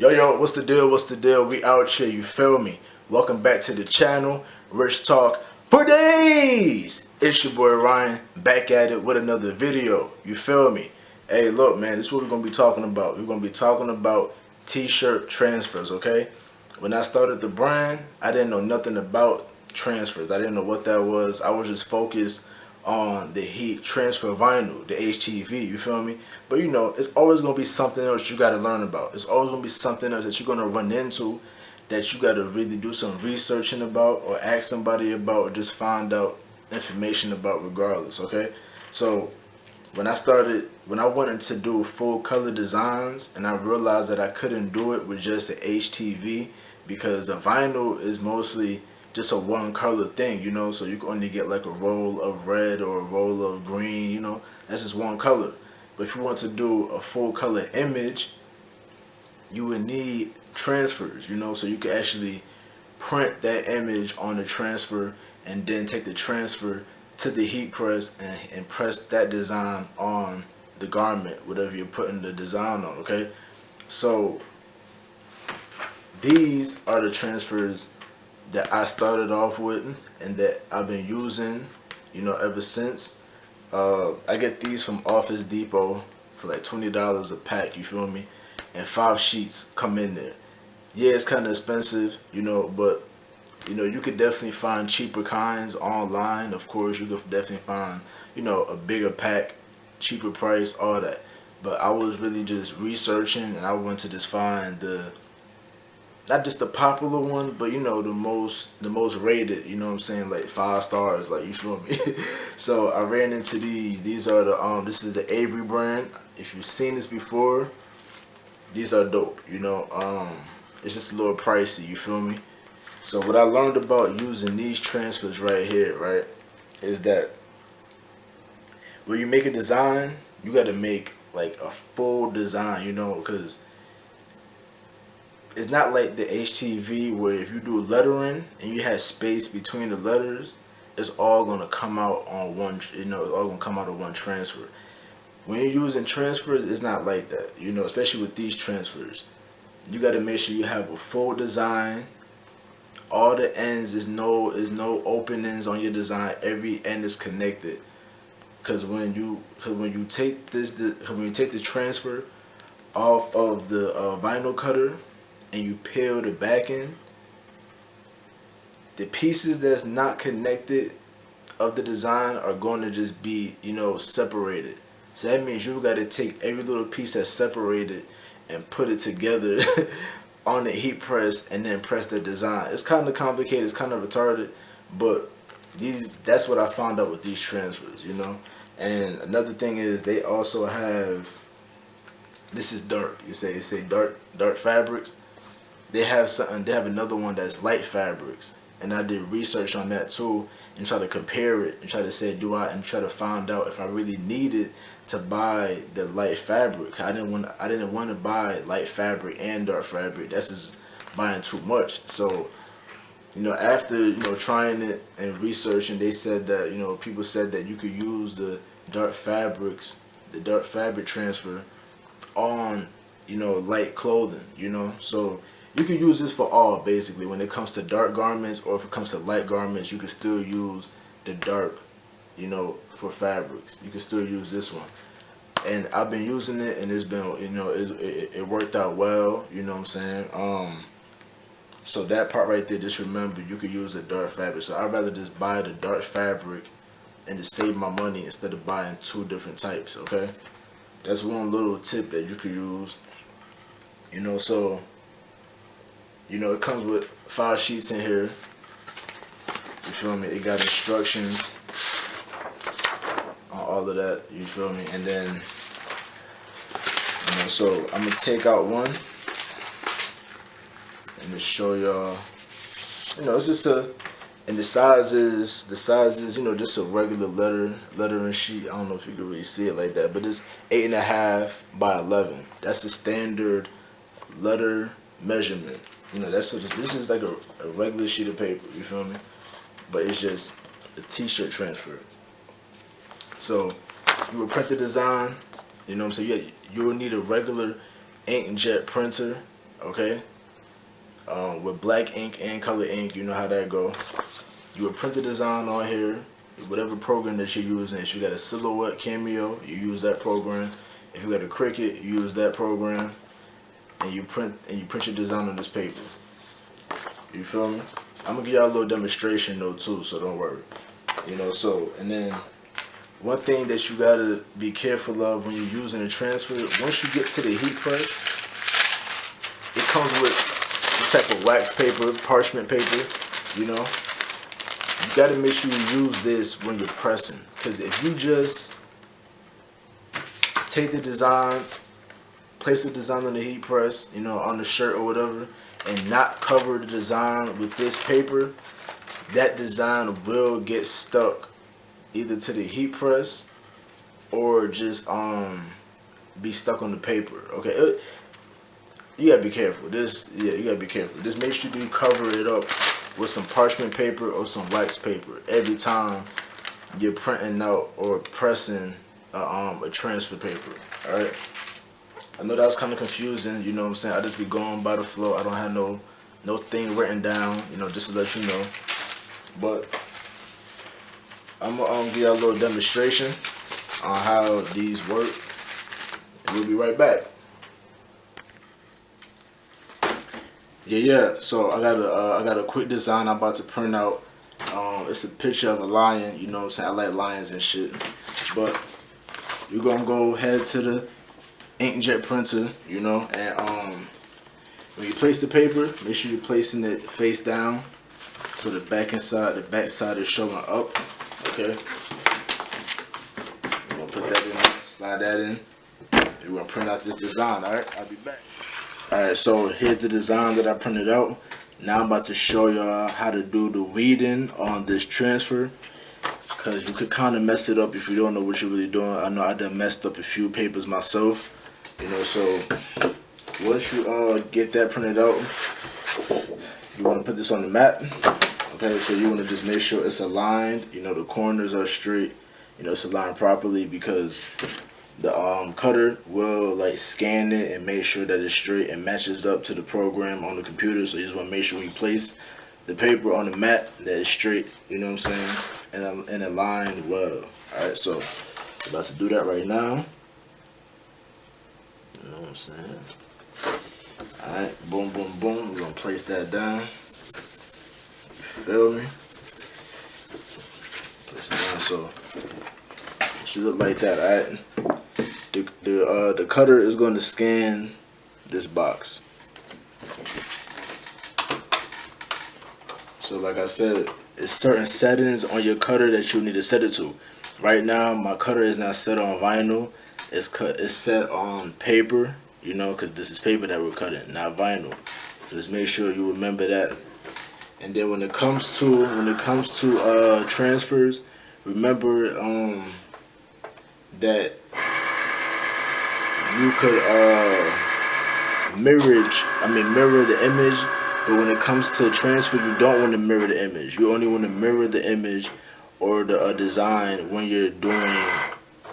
Yo, what's the deal? What's the deal? We out here, you feel me? Welcome back to the channel, Rich Talk for Days. It's your boy Ryan, back at it with another video, you feel me? Hey, look, man, this is what we're going to be talking about. We're going to be talking about T-shirt transfers, okay? When I started the brand, I didn't know nothing about transfers. I didn't know what that was. I was just focused on the heat transfer vinyl, the HTV, you feel me? But you know, it's always gonna be something else you gotta learn about. It's always gonna be something else that you're gonna run into that you gotta really do some researching about, or ask somebody about, or just find out information about regardless, okay? So when I wanted to do full color designs, and I realized that I couldn't do it with just an HTV because the vinyl is mostly just a one color thing, you know, so you can only get like a roll of red or a roll of green, you know, that's just one color. But if you want to do a full color image, you would need transfers, you know, so you can actually print that image on the transfer and then take the transfer to the heat press and press that design on the garment, whatever you're putting the design on, okay? So these are the transfers that I started off with and that I've been using, you know, ever since. I get these from Office Depot for like $20 a pack, you feel me? And 5 sheets come in there. Yeah, it's kind of expensive, you know, but you know, you could definitely find cheaper kinds online. Of course, you could definitely find, you know, a bigger pack, cheaper price, all that. But I was really just researching, and I wanted to just find not just the popular one, but you know, the most rated, you know what I'm saying, like 5 stars, like, you feel me? So I ran into these are the this is the Avery brand. If you've seen this before, these are dope, you know. It's just a little pricey, you feel me? So what I learned about using these transfers right here, right, is that when you make a design, you got to make like a full design, you know, because it's not like the HTV where if you do lettering and you have space between the letters, it's all gonna come out on one, you know, it's all gonna come out of one transfer. When you're using transfers, it's not like that, you know, especially with these transfers. You gotta make sure you have a full design. All the ends is no openings on your design. Every end is connected. Cause when you take the transfer off of the vinyl cutter and you peel the back end, the pieces that's not connected of the design are going to just be, you know, separated. So that means you got to take every little piece that's separated and put it together on the heat press and then press the design. It's kind of complicated, it's kind of retarded, but that's what I found out with these transfers, you know. And another thing is they also have, this is dark, you say dark fabrics. They have another one that's light fabrics, and I did research on that too and try to compare it and try to say and try to find out if I really needed to buy the light fabric. I didn't want to buy light fabric and dark fabric. That's just buying too much. So, you know, after, you know, trying it and researching, they said that, you know, people said that you could use the dark fabric transfer on, you know, light clothing, you know. So you can use this for all, basically. When it comes to dark garments, or if it comes to light garments, you can still use the dark, you know, for fabrics. You can still use this one. And I've been using it, and it's been, you know, it worked out well, you know what I'm saying? So that part right there, just remember, you could use the dark fabric. So I'd rather just buy the dark fabric and just save my money instead of buying 2 different types, okay? That's one little tip that you could use, you know. So, you know, it comes with 5 sheets in here. You feel me? It got instructions on all of that. You feel me? And then, you know, so I'm gonna take out one and just show y'all. You know, it's just and the size is, you know, just a regular lettering sheet. I don't know if you can really see it like that, but it's 8.5 by 11. That's the standard letter measurement. You know, that's what this is, like a regular sheet of paper, you feel me? But it's just a T-shirt transfer. So you will print the design, you know what I'm saying? You will need a regular inkjet printer. okay, with black ink and color ink. You know how that go. You would print the design on here, whatever program that you're using. If you got a Silhouette Cameo, you use that program. If you got a Cricut, you use that program, and you print your design on this paper. You feel me? I'm gonna give y'all a little demonstration though too, so don't worry. You know, so and then one thing that you gotta be careful of when you're using a transfer, once you get to the heat press, it comes with this type of wax paper, parchment paper, you know. You gotta make sure you use this when you're pressing, because if you just take the design, place the design on the heat press, you know, on the shirt or whatever, and not cover the design with this paper, that design will get stuck either to the heat press or just be stuck on the paper. Okay, you gotta be careful. You gotta be careful. Just make sure you cover it up with some parchment paper or some wax paper every time you're printing out or pressing a transfer paper. All right. I know that was kind of confusing. You know what I'm saying? I just be going by the flow. I don't have no thing written down. You know, just to let you know. But I'm gonna give y'all a little demonstration on how these work. And we'll be right back. Yeah. So I got a quick design I'm about to print out. It's a picture of a lion. You know what I'm saying? I like lions and shit. But you're gonna go head to the inkjet printer, you know, and when you place the paper, make sure you're placing it face down so the back side is showing up. Okay. I'm gonna put that in, slide that in. We're gonna print out this design. All right, I'll be back. All right, so here's the design that I printed out. Now I'm about to show y'all how to do the weeding on this transfer, because you could kind of mess it up if you don't know what you're really doing. I know I done messed up a few papers myself, you know. So once you get that printed out, you want to put this on the mat. Okay, so you want to just make sure it's aligned. You know, the corners are straight. You know, it's aligned properly, because the cutter will like scan it and make sure that it's straight and matches up to the program on the computer. So you just want to make sure when you place the paper on the mat that it's straight. You know what I'm saying? And aligned well. All right, so I'm about to do that right now. You know what I'm saying? All right, boom, boom, boom. We're gonna place that down. You feel me? Place it down so it should look like that. All right. The cutter is going to scan this box. So like I said, it's certain settings on your cutter that you need to set it to. Right now, my cutter is not set on vinyl. It's set on paper, you know, because this is paper that we're cutting, not vinyl. So just make sure you remember that. And then when it comes to transfers, remember that you could mirror the image, but when it comes to transfer, you don't want to mirror the image. You only want to mirror the image or the design when you're doing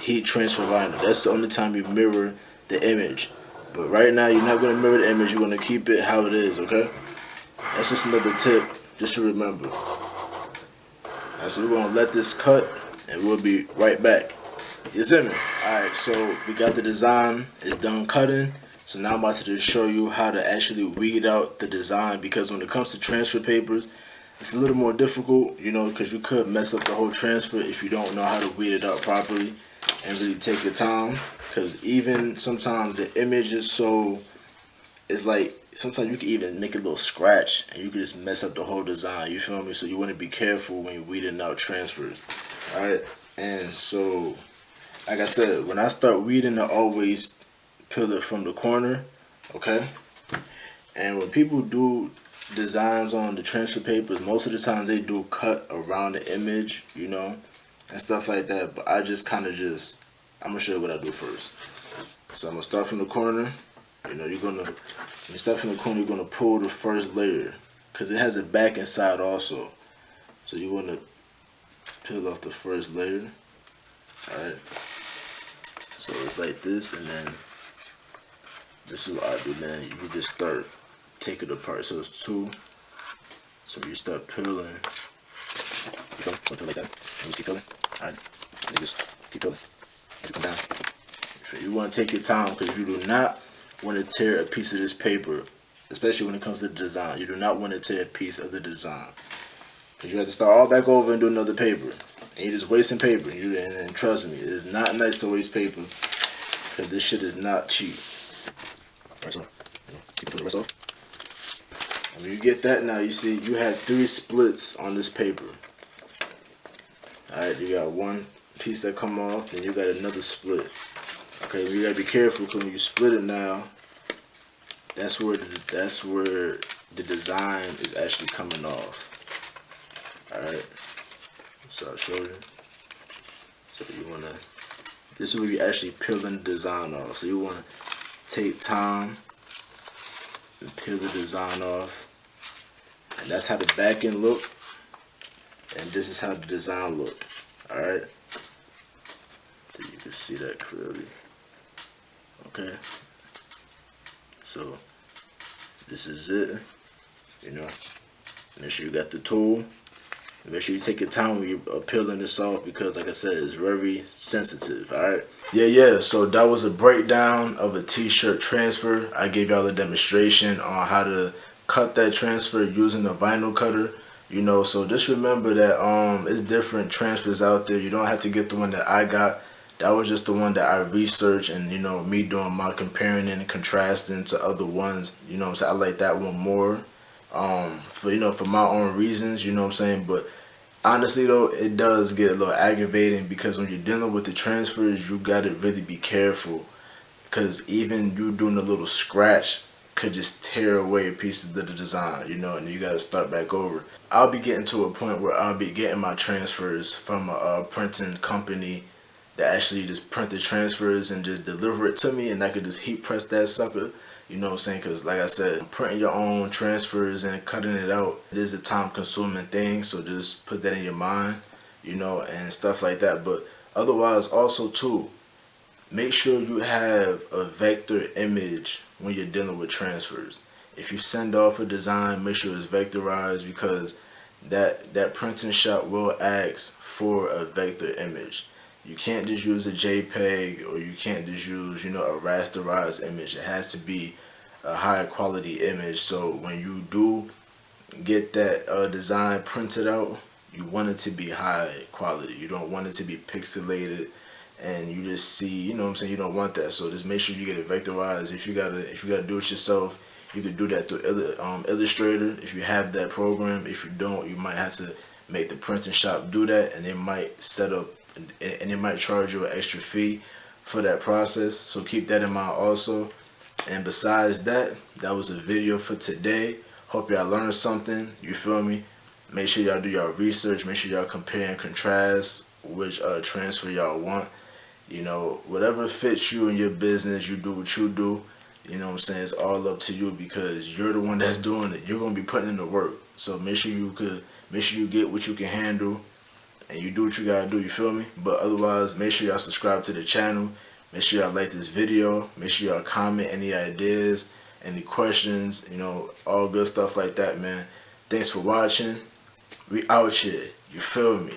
heat transfer vinyl. That's the only time you mirror the image. But right now, you're not going to mirror the image. You're going to keep it how it is, okay? That's just another tip, just to remember. Alright, so we're going to let this cut, and we'll be right back. You see me? Alright, so we got the design. It's done cutting. So now I'm about to just show you how to actually weed out the design, because when it comes to transfer papers, it's a little more difficult, you know, because you could mess up the whole transfer if you don't know how to weed it out properly and really take your time. Because even sometimes the image is so, it's like, sometimes you can even make a little scratch and you can just mess up the whole design, you feel me? So you want to be careful when you're weeding out transfers. Alright, and so like I said, when I start weeding, I always peel it from the corner, okay? And when people do designs on the transfer papers, most of the times they do cut around the image, you know, and stuff like that. But I just kind of I'm gonna show you what I do first. So I'm gonna start from the corner. You know, when you start from the corner, you're gonna pull the first layer, because it has a back and side also. So you wanna peel off the first layer. Alright. So it's like this, and then this is what I do, man. You just start taking it apart. So it's 2. So you start peeling. You feel me? So peel like that. And just keep peeling. Alright. And just keep peeling. As you come down. So you want to take your time because you do not want to tear a piece of this paper, especially when it comes to the design. You do not want to tear a piece of the design because you have to start all back over and do another paper. And you're just wasting paper. And trust me, it is not nice to waste paper because this shit is not cheap. Alright, so keep pulling the rest off. And when you get that now, you see you have 3 splits on this paper. Alright, you got one piece that come off, and you got another split. Okay, you gotta be careful because when you split it now, that's where the design is actually coming off. Alright, so I'll show you. So you wanna, this is where you're actually peeling the design off. So you wanna take time and peel the design off. And that's how the back end look. And this is how the design look. Alright. So you can see that clearly. Okay. So this is it. You know. Make sure you got the tool. Make sure you take your time when you're peeling this off because like I said, it's very sensitive. Alright. Yeah, so that was a breakdown of a t-shirt transfer. I gave y'all a demonstration on how to cut that transfer using a vinyl cutter. You know, so just remember that it's different transfers out there. You don't have to get the one that I got. That was just the one that I researched, and you know, me doing my comparing and contrasting to other ones. You know what I'm saying? I like that one more. For my own reasons, you know what I'm saying? But honestly though, it does get a little aggravating because when you're dealing with the transfers, you gotta really be careful. Because even you doing a little scratch could just tear away a piece of the design, you know, and you gotta start back over. I'll be getting to a point where I'll be getting my transfers from a printing company that actually just print the transfers and just deliver it to me, and I could just heat press that sucker. You know what I'm saying? Because like I said, printing your own transfers and cutting it out, it is a time consuming thing, so just put that in your mind, you know, and stuff like that. But otherwise also too, make sure you have a vector image when you're dealing with transfers. If you send off a design, make sure it's vectorized because that printing shop will ask for a vector image. You can't just use a JPEG or you can't just use, you know, a rasterized image. It has to be a high quality image. So when you do get that design printed out, you want it to be high quality. You don't want it to be pixelated and you just see, you know what I'm saying, you don't want that. So just make sure you get it vectorized. If you gotta do it yourself, you can do that through Illustrator if you have that program. If you don't, you might have to make the printing shop do that, and it might set up and it might charge you an extra fee for that process. So keep that in mind also. And besides that, that was a video for today. Hope y'all learned something, you feel me? Make sure y'all do y'all research, make sure y'all compare and contrast which transfer y'all want. You know, whatever fits you in your business, you do what you do. You know what I'm saying? It's all up to you because you're the one that's doing it. You're gonna be putting in the work. So make sure you get what you can handle and you do what you gotta do, you feel me? But otherwise, make sure y'all subscribe to the channel. Make sure y'all like this video. Make sure y'all comment any ideas, any questions, you know, all good stuff like that, man. Thanks for watching. We out here. You feel me?